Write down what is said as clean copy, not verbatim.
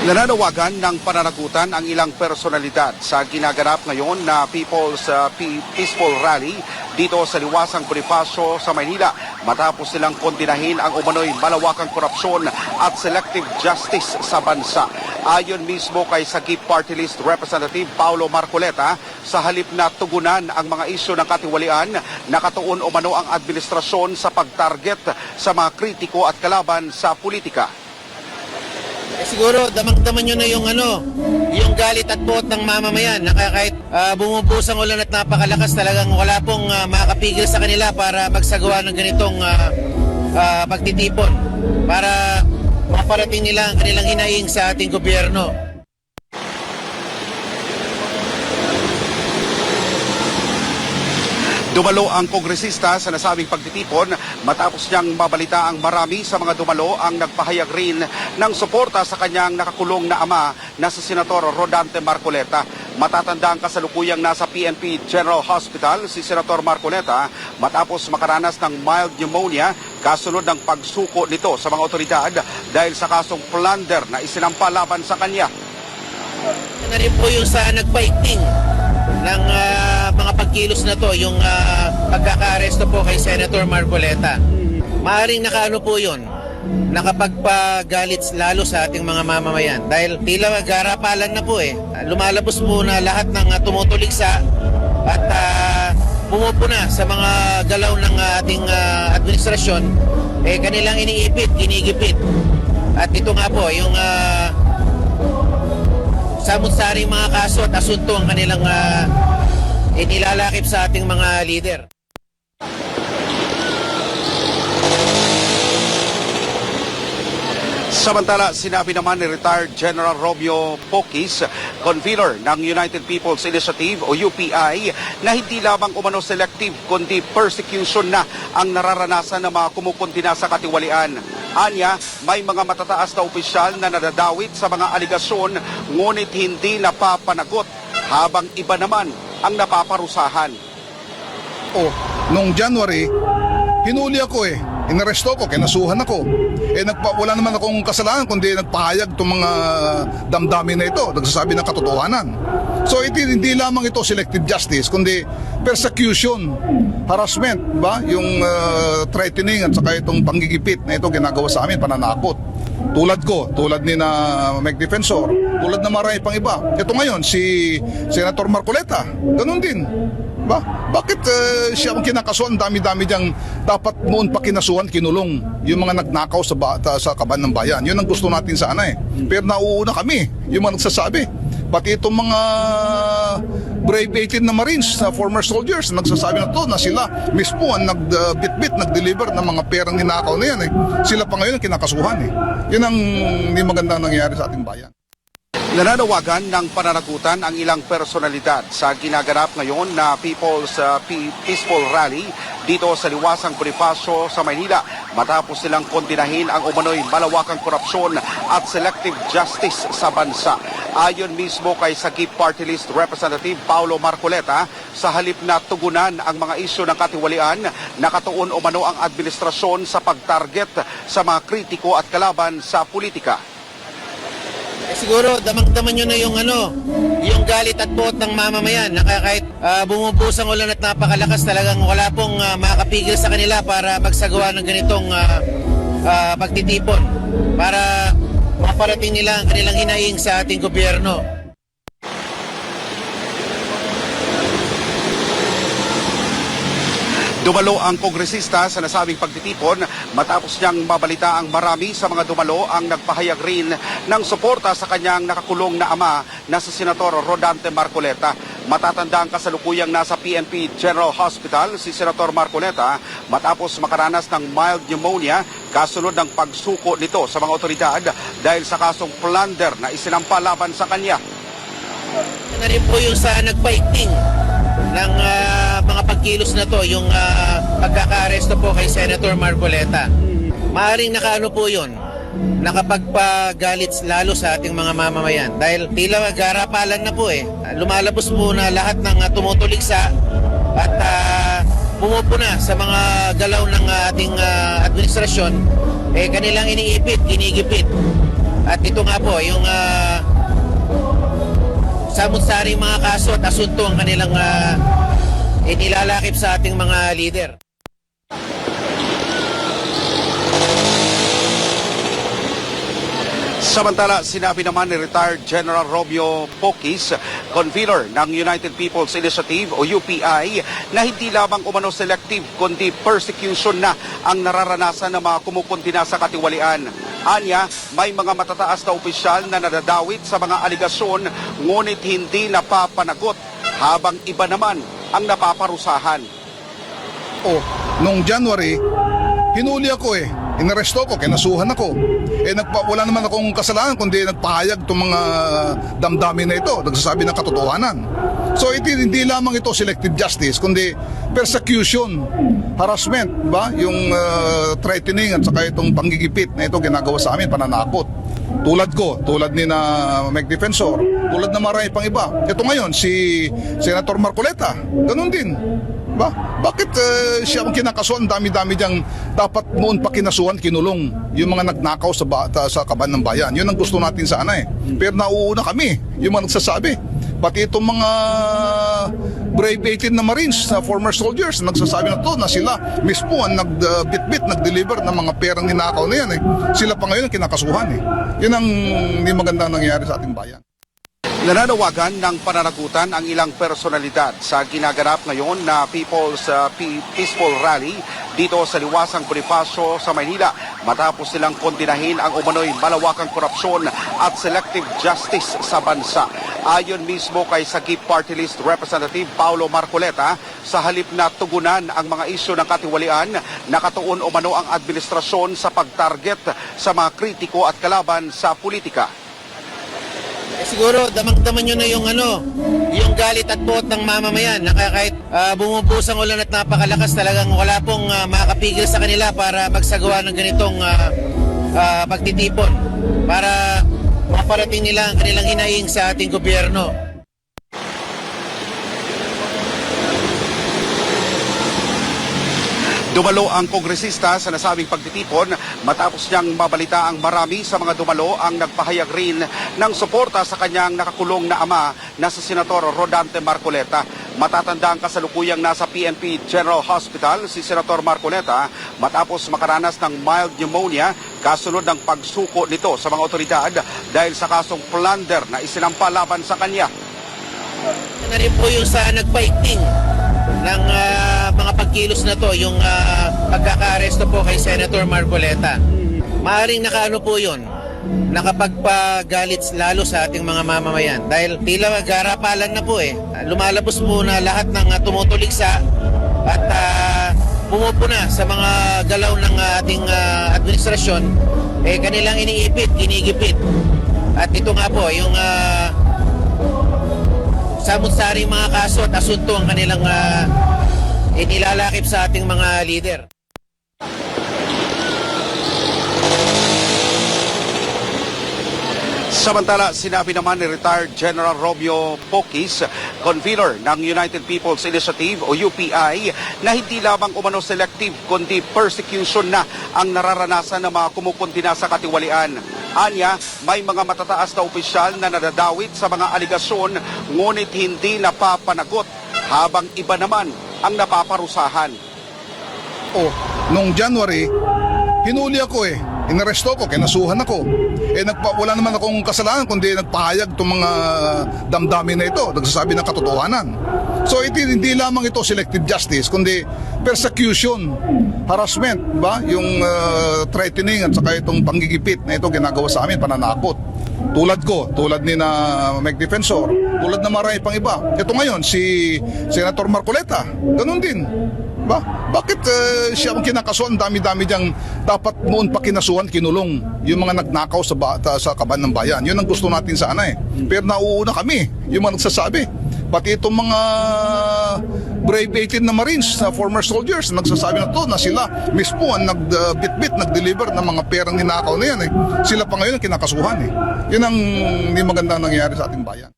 Nananawagan ng pananagutan ang ilang personalidad sa ginaganap ngayon na People's Peaceful Rally dito sa Liwasang Bonifacio sa Maynila matapos silang kondinahin ang umano'y malawakang korupsyon at selective justice sa bansa. Ayon mismo kay Sagip Party List Representative Paulo Marcoleta, sa halip na tugunan ang mga isyu ng katiwalian, nakatuon umano ang administrasyon sa pagtarget sa mga kritiko at kalaban sa politika. Siguro damang-daman nyo na yung galit at buot ng mamamayan na kahit bumubuhos ang ulan at napakalakas, talagang wala pong makakapigil sa kanila para magsagawa ng ganitong pagtitipon para maparating nila ang kanilang hinaing sa ating gobyerno. Dumalo ang kongresista sa nasabing pagtitipon matapos niyang mabalita ang marami sa mga dumalo ang nagpahayag rin ng suporta sa kanyang nakakulong na ama na si Senator Rodante Marcoleta. Matatanda ang kasalukuyang nasa PNP General Hospital si Senator Marcoleta matapos makaranas ng mild pneumonia kasunod ng pagsuko nito sa mga otoridad dahil sa kasong plunder na isinampa laban sa kanya. Na rin po yung sa nagpaigting ng mga pagkilos na to, yung pagkaka-aresto po kay Senator Marcoleta. Maaring nakaano po yun, nakapagpagalit lalo sa ating mga mamamayan. Dahil tila garapalan na po lumalabos po na lahat ng tumutuligsa at pumupuna sa mga galaw ng ating administrasyon, kanilang iniipit, ginigipit. At ito nga po, yung samut-saring mga kaso at asunto ang kanilang inilalakip sa ating mga leader. Samantala, sinabi naman ni retired General Romeo Poquis, convener ng United People's Initiative o UPI, na hindi lamang umano selective kundi persecution na ang nararanasan ng mga kumukuntina sa katiwalian. Anya, may mga matataas na opisyal na nadadawit sa mga aligasyon ngunit hindi napapanagot habang iba naman ang napaparusahan. Noong January, hinuli ako inaresto ko, kinasuhan ako. Wala naman akong kasalanan kundi nagpahayag itong mga damdamin na ito, nagsasabi ng katotohanan. So hindi lamang ito selective justice kundi persecution, harassment, ba? Yung threatening at saka itong panggigipit na ito ginagawa sa amin, pananakot. Tulad ni na Mike Defensor, tulad na marami pang iba. Ito ngayon, si Senator Marcoleta, ganun din. Ba? Bakit siya ang kinakasuhan? Dami-dami diyang dapat noon pa kinasuhan, kinulong. Yung mga nagnakaw sa kaban ng bayan. Yun ang gusto natin sana Pero nauuna kami, yung mga nagsasabi. Pati itong mga brave 18 na Marines, na former soldiers, nagsasabi na to na sila mismo ang nagbitbit, nag-deliver ng mga perang ninakaw na yan. Sila pa ngayon ang kinakasuhan. Yun ang hindi magandang nangyayari sa ating bayan. Nananawagan ng pananagutan ang ilang personalidad sa ginaganap ngayon na People's Peaceful Rally dito sa Liwasang Bonifacio sa Maynila matapos silang kondinahin ang umano'y malawakang korupsyon at selective justice sa bansa. Ayon mismo kay Sagip Party List Representative Paulo Marcoleta, sa halip na tugunan ang mga isyu ng katiwalian, nakatuon umano ang administrasyon sa pagtarget sa mga kritiko at kalaban sa politika. Siguro damang-daman nyo na yung galit at buot ng mamamayan na kahit bumubuhos ang ulan at napakalakas, talagang wala pong makakapigil sa kanila para magsagawa ng ganitong pagtitipon para maparating nila ang kanilang hinaing sa ating gobyerno. Dumalo ang kongresista sa nasabing pagtitipon matapos niyang mabalita ang marami sa mga dumalo ang nagpahayag rin ng suporta sa kanyang nakakulong na ama na si Senator Rodante Marcoleta. Matatanda ang kasalukuyang nasa PNP General Hospital si Senator Marcoleta matapos makaranas ng mild pneumonia kasunod ng pagsuko nito sa mga otoridad dahil sa kasong plunder na isinampa laban sa kanya. Na rin po yung sa nagpaigting ng mga pagkilos na to, yung pagkaka-aresto po kay Senator Marcoleta. Maaring nakaano po yun, nakapagpagalit lalo sa ating mga mamamayan. Dahil tila garapalan na po lumalabos po na lahat ng tumutuligsa at pumupuna sa mga galaw ng ating administrasyon, kanilang iniipit, ginigipit. At ito nga po, yung samut-saring mga kaso at asunto ang kanilang inilalakip sa ating mga leader. Samantala, sinabi naman ni retired General Romeo Poquis, convener ng United People's Initiative o UPI, na hindi lamang umano selective kundi persecution na ang nararanasan ng mga kumukuntina sa katiwalian. Anya, may mga matataas na opisyal na nadadawit sa mga aligasyon ngunit hindi napapanagot, habang iba naman ang napaparusahan. Nung January, hinuli ako eh. Inaresto ko, kinasuhan ako. Wala naman akong kasalanan kundi nagpahayag itong mga damdamin na ito, nagsasabi ng katotohanan. So hindi lamang ito selective justice kundi persecution, harassment, ba? Yung threatening at saka itong panggigipit na ito ginagawa sa amin, pananakot. Tulad ni na Meg Defensor, tulad na marami pang iba. Ito ngayon, si Senator Marcoleta, ganun din. Ba? Bakit siya ang kinakasuhan? Dami-dami diyang dapat noon pa kinasuhan, kinulong. Yung mga nagnakaw sa kaban ng bayan. Yun ang gusto natin sana eh. Pero nauuna kami, yung mga nagsasabi. Pati itong mga brave 18 na Marines, na former soldiers, nagsasabi na to na sila mismo ang nagbitbit, nag-deliver ng mga perang ninakaw na yan eh. Sila pa ngayon ang kinakasuhan eh. Yun ang hindi magandang nangyayari sa ating bayan. Nananawagan ng pananagutan ang ilang personalidad sa ginaganap ngayon na People's Peaceful Rally dito sa Liwasang Bonifacio sa Maynila matapos silang kondinahin ang umano'y malawakang korupsyon at selective justice sa bansa. Ayon mismo kay Sagip Party List Representative Paulo Marcoleta, sa halip na tugunan ang mga isyu ng katiwalian, nakatuon umano ang administrasyon sa pagtarget sa mga kritiko at kalaban sa politika. Siguro damang-daman nyo na yung galit at buot ng mamamayan na kahit bumubuhos ang ulan at napakalakas, talagang wala pong makakapigil sa kanila para magsagawa ng ganitong pagtitipon para maparating nila ang kanilang hinaing sa ating gobyerno. Dumalo ang kongresista sa nasabing pagtitipon matapos niyang mabalita ang marami sa mga dumalo ang nagpahayag rin ng suporta sa kanyang nakakulong na ama na si Senator Rodante Marcoleta. Matatanda ang kasalukuyang nasa PNP General Hospital si Senator Marcoleta matapos makaranas ng mild pneumonia kasunod ng pagsuko nito sa mga otoridad dahil sa kasong plunder na isinampa laban sa kanya. Na rin po yung sa nagpaigting ng mga pagkilos na to, yung pagkaka-aresto po kay Senator Marcoleta. Maaring nakaano po yun, nakapagpagalit lalo sa ating mga mamamayan. Dahil tila garapalan na po eh. Lumalabos po na lahat ng tumutuligsa at pumupuna sa mga galaw ng ating administrasyon, kanilang iniipit, ginigipit. At ito nga po, yung samut-saring mga kaso at asunto ang kanilang inilalakip sa ating mga leader. Samantala, sinabi naman ni retired General Romeo Poquis, convener ng United People's Initiative o UPI, na hindi lamang umano selective kundi persecution na ang nararanasan ng mga kumukuntina sa katiwalian. Anya, may mga matataas na opisyal na nadadawit sa mga aligasyon ngunit hindi napapanagot, habang iba naman ang napaparusahan. Nung January, hinuli ako eh. Inaresto ko, kinasuhan ako. Wala naman akong kasalanan kundi nagpahayag itong mga damdamin na ito, nagsasabi ng katotohanan. So hindi lamang ito selective justice kundi persecution, harassment, ba? Yung threatening at saka itong panggigipit na ito ginagawa sa amin, pananakot. Tulad ni na Meg Defensor, tulad na marami pang iba. Ito ngayon, si Senator Marcoleta, ganun din. Ba? Bakit siya ang kinakasuhan? Dami-dami diyang dapat noon pa kinasuhan, kinulong. Yung mga nagnakaw sa kaban ng bayan. Yun ang gusto natin sana eh. Pero nauuna kami, yung mga nagsasabi. Pati itong mga brave 18 na Marines, na former soldiers, nagsasabi na to na sila mismo ang nagbitbit, nag-deliver ng mga perang ninakaw na yan eh. Sila pa ngayon ang kinakasuhan eh. Yun ang hindi magandang nangyayari sa ating bayan.